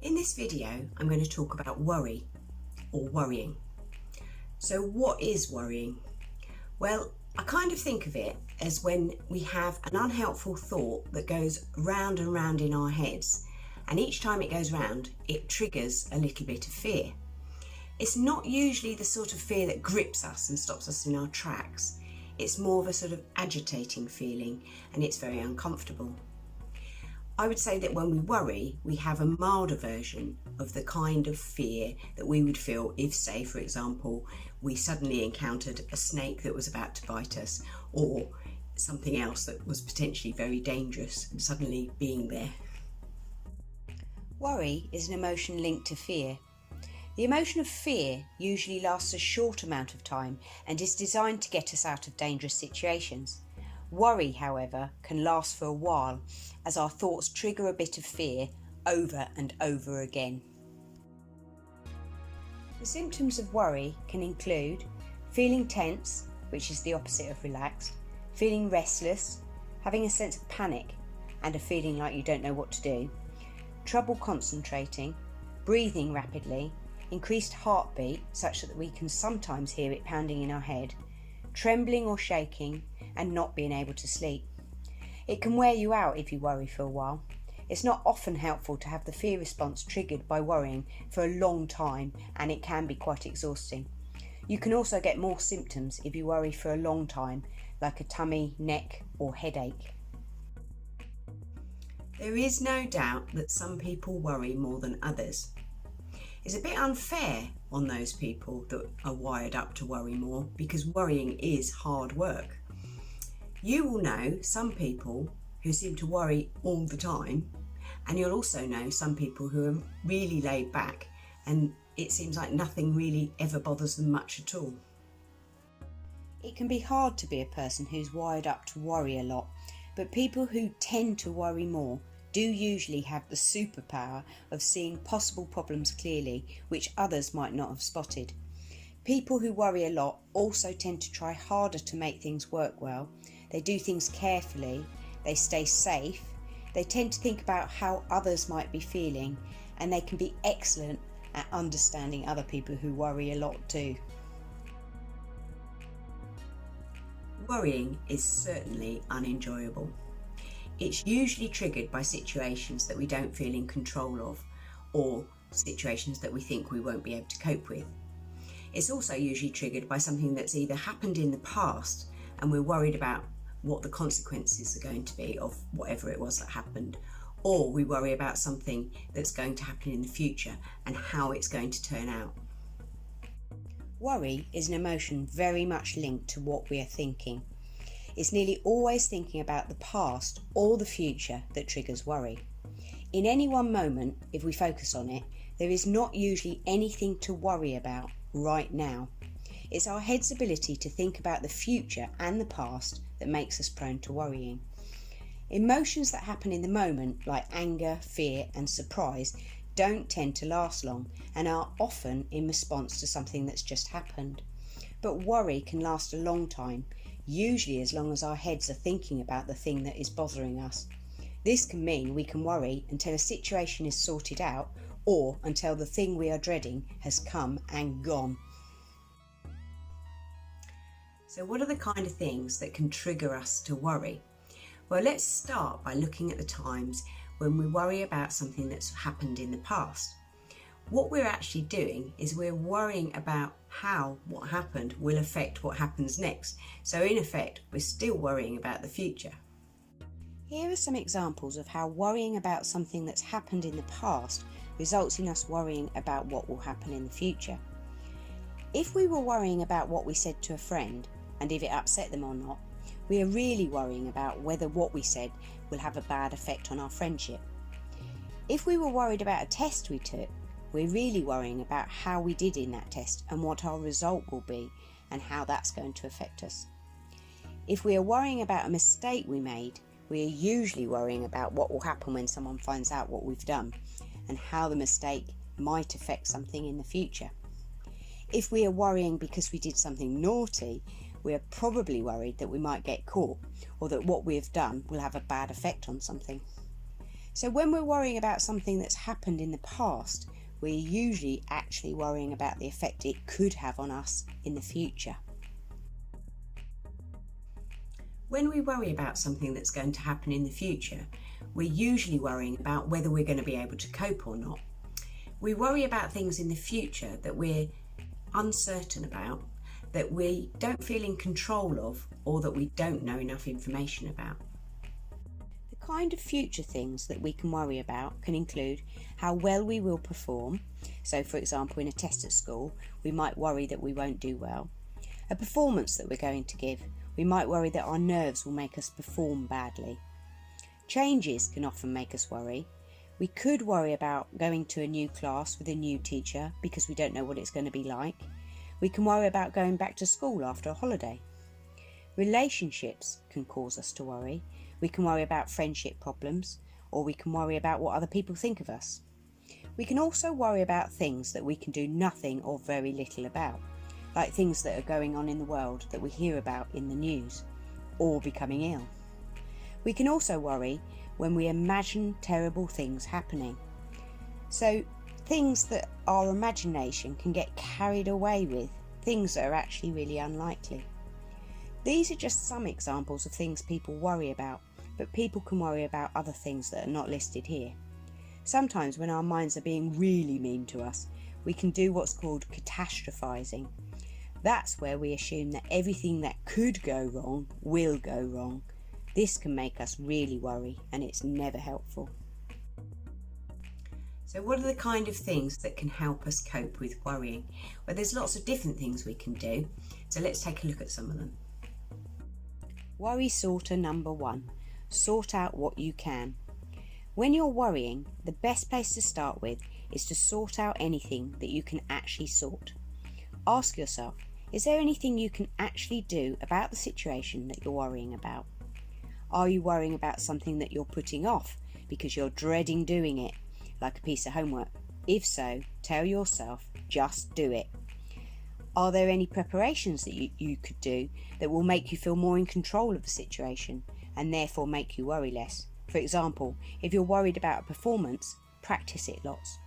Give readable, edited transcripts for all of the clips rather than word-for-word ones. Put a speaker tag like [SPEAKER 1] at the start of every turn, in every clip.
[SPEAKER 1] In this video, I'm going to talk about worry or worrying. So what is worrying? Well, I kind of think of it as when we have an unhelpful thought that goes round and round in our heads, and each time it goes round, it triggers a little bit of fear. It's not usually the sort of fear that grips us and stops us in our tracks. It's more of a sort of agitating feeling, and it's very uncomfortable. I would say that when we worry, we have a milder version of the kind of fear that we would feel if, say, for example, we suddenly encountered a snake that was about to bite us, or something else that was potentially very dangerous suddenly being there.
[SPEAKER 2] Worry is an emotion linked to fear. The emotion of fear usually lasts a short amount of time and is designed to get us out of dangerous situations. Worry, however, can last for a while as our thoughts trigger a bit of fear over and over again. The symptoms of worry can include feeling tense, which is the opposite of relaxed, feeling restless, having a sense of panic and a feeling like you don't know what to do, trouble concentrating, breathing rapidly, increased heartbeat such that we can sometimes hear it pounding in our head, trembling or shaking, and not being able to sleep. It can wear you out if you worry for a while. It's not often helpful to have the fear response triggered by worrying for a long time, and it can be quite exhausting. You can also get more symptoms if you worry for a long time, like a tummy, neck, or headache.
[SPEAKER 1] There is no doubt that some people worry more than others. It's a bit unfair on those people that are wired up to worry more, because worrying is hard work. You will know some people who seem to worry all the time, and you'll also know some people who are really laid back and it seems like nothing really ever bothers them much at all.
[SPEAKER 2] It can be hard to be a person who's wired up to worry a lot, but people who tend to worry more do usually have the superpower of seeing possible problems clearly, which others might not have spotted. People who worry a lot also tend to try harder to make things work well. They do things carefully, they stay safe, they tend to think about how others might be feeling, and they can be excellent at understanding other people who worry a lot too.
[SPEAKER 1] Worrying is certainly unenjoyable. It's usually triggered by situations that we don't feel in control of, or situations that we think we won't be able to cope with. It's also usually triggered by something that's either happened in the past and we're worried about what the consequences are going to be of whatever it was that happened, or we worry about something that's going to happen in the future and how it's going to turn out.
[SPEAKER 2] Worry is an emotion very much linked to what we are thinking. It's nearly always thinking about the past or the future that triggers worry. In any one moment, if we focus on it, there is not usually anything to worry about right now. It's our head's ability to think about the future and the past that makes us prone to worrying. Emotions that happen in the moment, like anger, fear and surprise, don't tend to last long and are often in response to something that's just happened. But worry can last a long time, usually as long as our heads are thinking about the thing that is bothering us. This can mean we can worry until a situation is sorted out, or until the thing we are dreading has come and gone.
[SPEAKER 1] So what are the kind of things that can trigger us to worry? Well, let's start by looking at the times when we worry about something that's happened in the past. What we're actually doing is we're worrying about how what happened will affect what happens next. So in effect, we're still worrying about the future.
[SPEAKER 2] Here are some examples of how worrying about something that's happened in the past results in us worrying about what will happen in the future. If we were worrying about what we said to a friend, and if it upset them or not, we are really worrying about whether what we said will have a bad effect on our friendship. If we were worried about a test we took, we're really worrying about how we did in that test and what our result will be and how that's going to affect us. If we are worrying about a mistake we made, we are usually worrying about what will happen when someone finds out what we've done and how the mistake might affect something in the future. If we are worrying because we did something naughty, we are probably worried that we might get caught or that what we have done will have a bad effect on something. So when we're worrying about something that's happened in the past, we're usually actually worrying about the effect it could have on us in the future.
[SPEAKER 1] When we worry about something that's going to happen in the future, we're usually worrying about whether we're going to be able to cope or not. We worry about things in the future that we're uncertain about, that we don't feel in control of, or that we don't know enough information about.
[SPEAKER 2] The kind of future things that we can worry about can include how well we will perform. So, for example, in a test at school, we might worry that we won't do well. A performance that we're going to give, we might worry that our nerves will make us perform badly. Changes can often make us worry. We could worry about going to a new class with a new teacher because we don't know what it's going to be like. We can worry about going back to school after a holiday. Relationships can cause us to worry. We can worry about friendship problems, or we can worry about what other people think of us. We can also worry about things that we can do nothing or very little about, like things that are going on in the world that we hear about in the news, or becoming ill. We can also worry when we imagine terrible things happening. So things that our imagination can get carried away with, things that are actually really unlikely. These are just some examples of things people worry about, but people can worry about other things that are not listed here. Sometimes when our minds are being really mean to us, we can do what's called catastrophizing. That's where we assume that everything that could go wrong will go wrong. This can make us really worry, and it's never helpful.
[SPEAKER 1] So what are the kind of things that can help us cope with worrying? Well, there's lots of different things we can do, so let's take a look at some of them.
[SPEAKER 2] Worry sorter number 1. Sort out what you can. When you're worrying, the best place to start with is to sort out anything that you can actually sort. Ask yourself, is there anything you can actually do about the situation that you're worrying about? Are you worrying about something that you're putting off because you're dreading doing it, like a piece of homework? If so, tell yourself, just do it. Are there any preparations that you could do that will make you feel more in control of the situation and therefore make you worry less? For example, if you're worried about a performance, practice it lots.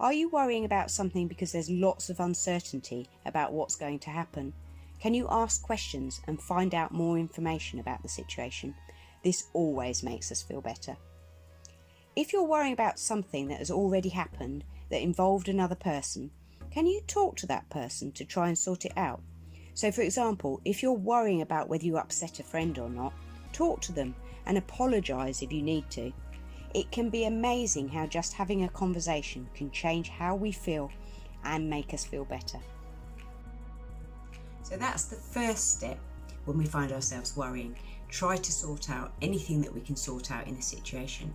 [SPEAKER 2] Are you worrying about something because there's lots of uncertainty about what's going to happen? Can you ask questions and find out more information about the situation? This always makes us feel better. If you're worrying about something that has already happened that involved another person, can you talk to that person to try and sort it out? So, for example, if you're worrying about whether you upset a friend or not, talk to them and apologise if you need to. It can be amazing how just having a conversation can change how we feel and make us feel better.
[SPEAKER 1] So that's the first step when we find ourselves worrying. Try to sort out anything that we can sort out in a situation.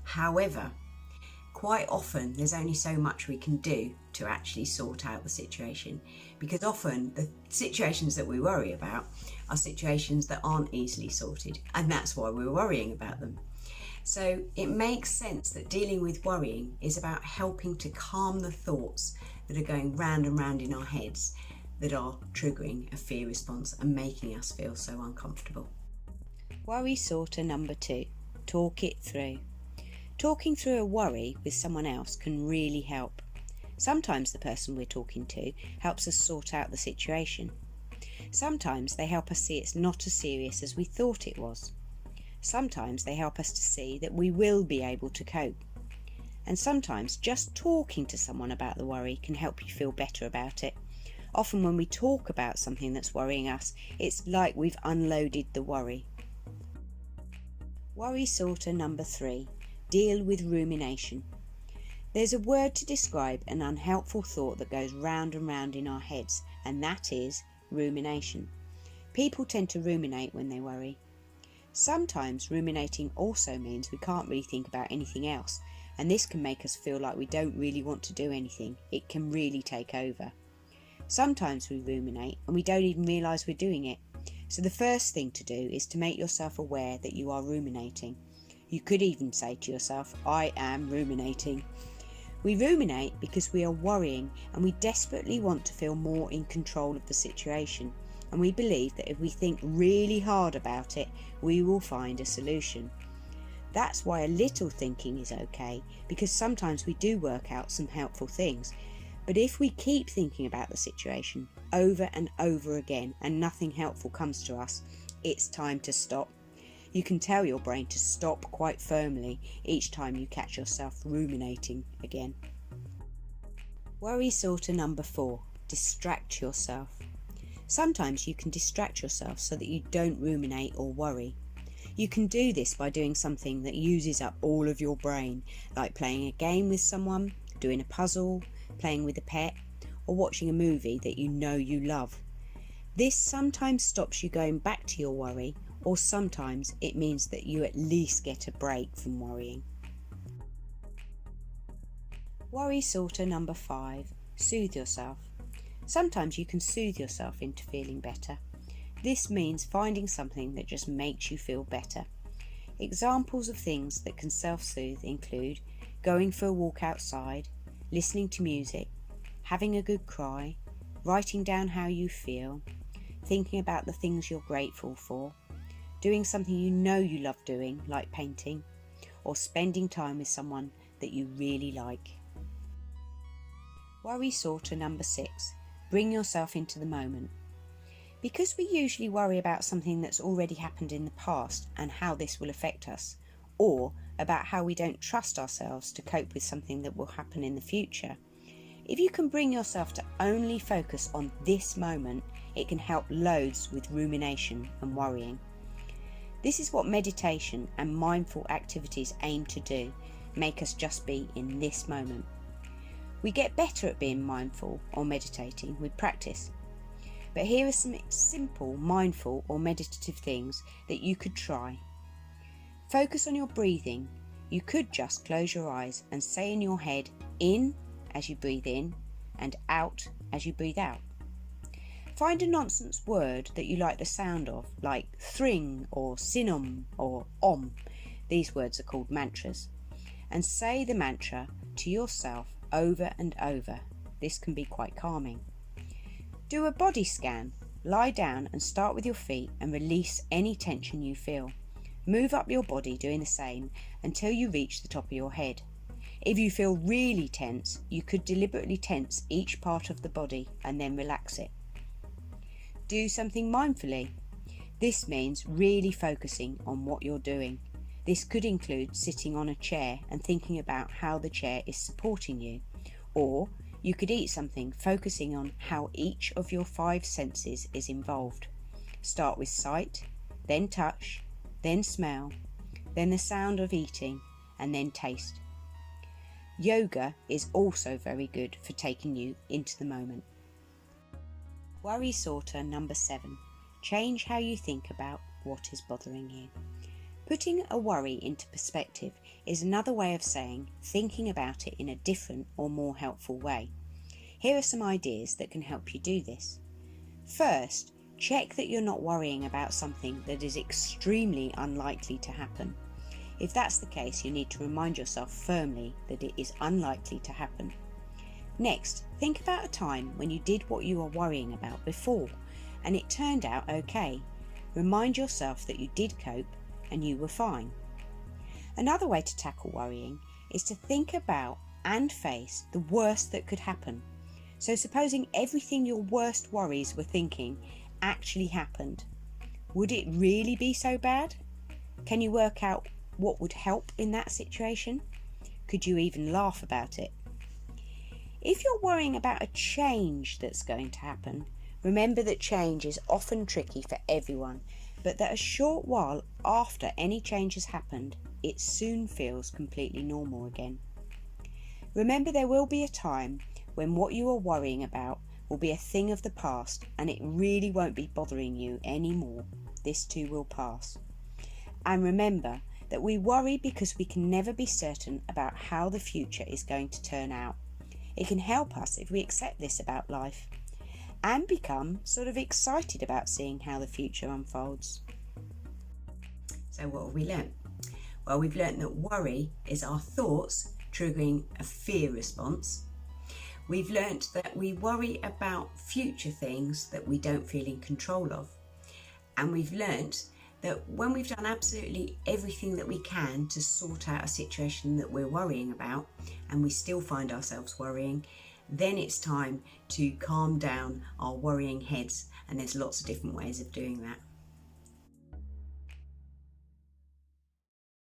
[SPEAKER 1] However, quite often there's only so much we can do to actually sort out the situation, because often the situations that we worry about are situations that aren't easily sorted, and that's why we're worrying about them. So it makes sense that dealing with worrying is about helping to calm the thoughts that are going round and round in our heads that are triggering a fear response and making us feel so uncomfortable.
[SPEAKER 2] Worry sorter number 2. Talk it through. Talking through a worry with someone else can really help. Sometimes the person we're talking to helps us sort out the situation. Sometimes they help us see it's not as serious as we thought it was. Sometimes they help us to see that we will be able to cope. And sometimes just talking to someone about the worry can help you feel better about it. Often when we talk about something that's worrying us, it's like we've unloaded the worry. Worry sorter number 3. Deal with rumination. There's a word to describe an unhelpful thought that goes round and round in our heads, and that is rumination. People tend to ruminate when they worry. Sometimes ruminating also means we can't really think about anything else, and this can make us feel like we don't really want to do anything. It can really take over. Sometimes we ruminate and we don't even realise we're doing it. So the first thing to do is to make yourself aware that you are ruminating. You could even say to yourself, I am ruminating. We ruminate because we are worrying and we desperately want to feel more in control of the situation. And we believe that if we think really hard about it, we will find a solution. That's why a little thinking is okay, because sometimes we do work out some helpful things. But if we keep thinking about the situation over and over again and nothing helpful comes to us, it's time to stop. You can tell your brain to stop quite firmly each time you catch yourself ruminating again. Worry sorter number 4, distract yourself. Sometimes you can distract yourself so that you don't ruminate or worry. You can do this by doing something that uses up all of your brain, like playing a game with someone, doing a puzzle, playing with a pet, or watching a movie that you know you love. This sometimes stops you going back to your worry, or sometimes it means that you at least get a break from worrying. Worry sorter number 5, soothe yourself. Sometimes you can soothe yourself into feeling better. This means finding something that just makes you feel better. Examples of things that can self-soothe include going for a walk outside, listening to music, having a good cry, writing down how you feel, thinking about the things you're grateful for, doing something you know you love doing, like painting, or spending time with someone that you really like. Worry sorter number 6, bring yourself into the moment. Because we usually worry about something that's already happened in the past and how this will affect us, or about how we don't trust ourselves to cope with something that will happen in the future, if you can bring yourself to only focus on this moment, it can help loads with rumination and worrying. This is what meditation and mindful activities aim to do, make us just be in this moment. We get better at being mindful or meditating with practice. But here are some simple mindful or meditative things that you could try. Focus on your breathing. You could just close your eyes and say in your head, in as you breathe in and out as you breathe out. Find a nonsense word that you like the sound of, like thring or sinom or om. These words are called mantras. And say the mantra to yourself over and over. This can be quite calming. Do a body scan. Lie down and start with your feet and release any tension you feel. Move up your body doing the same until you reach the top of your head. If you feel really tense, you could deliberately tense each part of the body and then relax it. Do something mindfully. This means really focusing on what you're doing. This could include sitting on a chair and thinking about how the chair is supporting you, or you could eat something focusing on how each of your 5 senses is involved. Start with sight, then touch, then smell, then the sound of eating, and then taste. Yoga is also very good for taking you into the moment. Worry sorter number 7. Change how you think about what is bothering you. Putting a worry into perspective is another way of saying thinking about it in a different or more helpful way. Here are some ideas that can help you do this. First, check that you're not worrying about something that is extremely unlikely to happen. If that's the case, you need to remind yourself firmly that it is unlikely to happen. Next, think about a time when you did what you were worrying about before and it turned out okay. Remind yourself that you did cope and you were fine. Another way to tackle worrying is to think about and face the worst that could happen. So supposing everything your worst worries were thinking actually happened, would it really be so bad? Can you work out what would help in that situation? Could you even laugh about it? If you're worrying about a change that's going to happen, remember that change is often tricky for everyone, but that a short while after any change has happened, it soon feels completely normal again. Remember, there will be a time when what you are worrying about will be a thing of the past and it really won't be bothering you anymore. This too will pass. And remember that we worry because we can never be certain about how the future is going to turn out. It can help us if we accept this about life and become sort of excited about seeing how the future unfolds.
[SPEAKER 1] So what have we learnt? Well, we've learnt that worry is our thoughts triggering a fear response. We've learnt that we worry about future things that we don't feel in control of. And we've learnt that when we've done absolutely everything that we can to sort out a situation that we're worrying about, and we still find ourselves worrying, then it's time to calm down our worrying heads, and there's lots of different ways of doing that.